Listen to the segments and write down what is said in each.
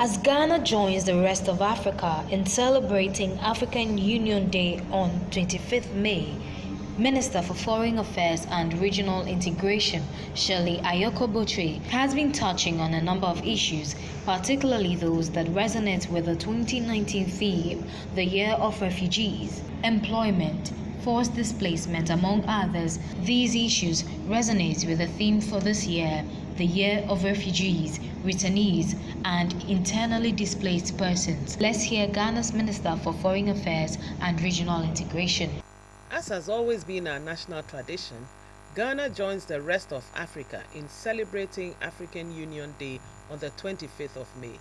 As Ghana joins the rest of Africa in celebrating African Union Day on 25th May, Minister for Foreign Affairs and Regional Integration, Shirley Ayoko Botry, has been touching on a number of issues, particularly those that resonate with the 2019 theme, the Year of Refugees, employment, forced displacement, among others. These issues resonate with the theme for this year, the Year of Refugees, Returnees, and Internally Displaced Persons. Let's hear Ghana's Minister for Foreign Affairs and Regional Integration. As has always been our national tradition, Ghana joins the rest of Africa in celebrating African Union Day on the 25th of May.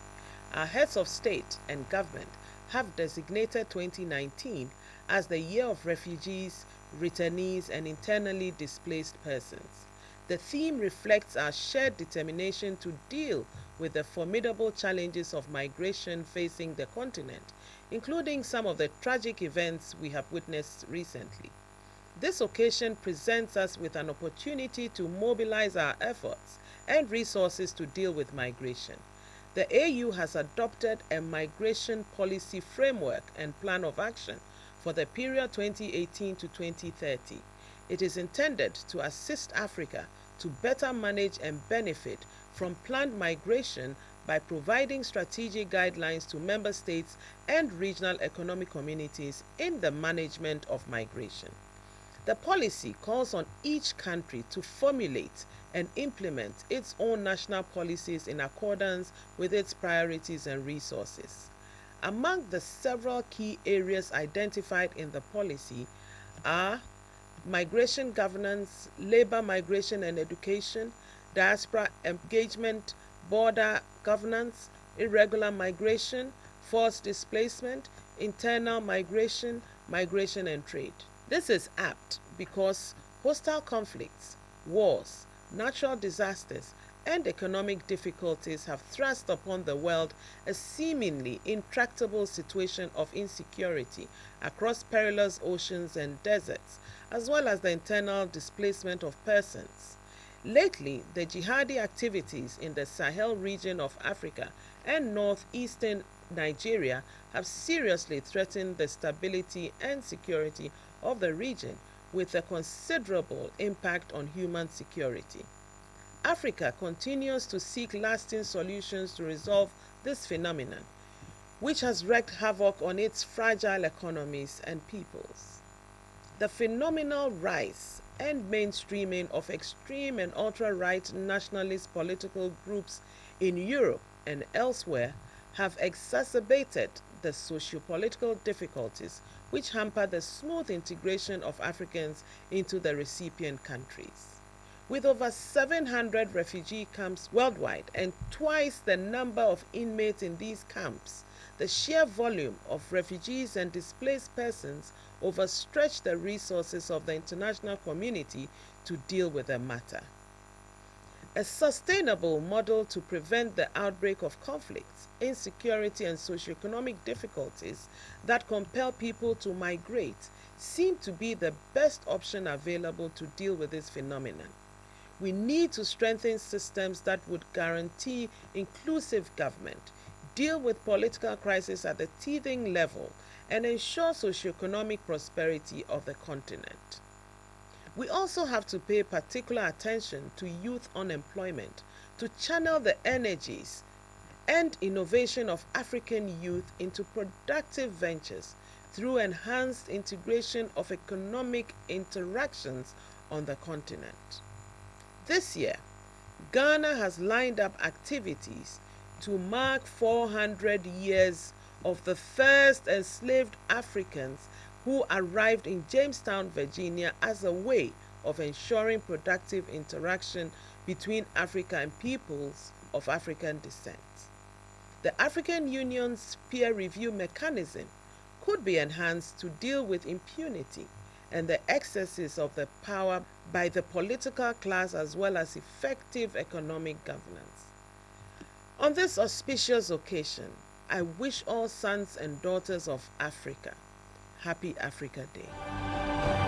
Our heads of state and government have designated 2019 as the Year of Refugees, Returnees, and Internally Displaced Persons. The theme reflects our shared determination to deal with the formidable challenges of migration facing the continent, including some of the tragic events we have witnessed recently. This occasion presents us with an opportunity to mobilize our efforts and resources to deal with migration. The AU has adopted a migration policy framework and plan of action for the period 2018 to 2030. It is intended to assist Africa to better manage and benefit from planned migration by providing strategic guidelines to member states and regional economic communities in the management of migration. The policy calls on each country to formulate and implement its own national policies in accordance with its priorities and resources. Among the several key areas identified in the policy are migration governance, labor migration and education, diaspora engagement, border governance, irregular migration, forced displacement, internal migration, migration and trade. This is apt because hostile conflicts, wars, natural disasters, and economic difficulties have thrust upon the world a seemingly intractable situation of insecurity across perilous oceans and deserts, as well as the internal displacement of persons. Lately, the jihadi activities in the Sahel region of Africa and northeastern Nigeria have seriously threatened the stability and security of the region, with a considerable impact on human security. Africa continues to seek lasting solutions to resolve this phenomenon, which has wreaked havoc on its fragile economies and peoples. The phenomenal rise and mainstreaming of extreme and ultra-right nationalist political groups in Europe and elsewhere have exacerbated the socio-political difficulties which hamper the smooth integration of Africans into the recipient countries. With over 700 refugee camps worldwide and twice the number of inmates in these camps, the sheer volume of refugees and displaced persons overstretch the resources of the international community to deal with the matter. A sustainable model to prevent the outbreak of conflicts, insecurity, and socioeconomic difficulties that compel people to migrate seem to be the best option available to deal with this phenomenon. We need to strengthen systems that would guarantee inclusive government, deal with political crisis at the teething level, and ensure socioeconomic prosperity of the continent. We also have to pay particular attention to youth unemployment, to channel the energies and innovation of African youth into productive ventures through enhanced integration of economic interactions on the continent. This year, Ghana has lined up activities to mark 400 years of the first enslaved Africans who arrived in Jamestown, Virginia, as a way of ensuring productive interaction between Africa and peoples of African descent. The African Union's peer review mechanism could be enhanced to deal with impunity and the excesses of the power by the political class, as well as effective economic governance. On this auspicious occasion, I wish all sons and daughters of Africa Happy Africa Day.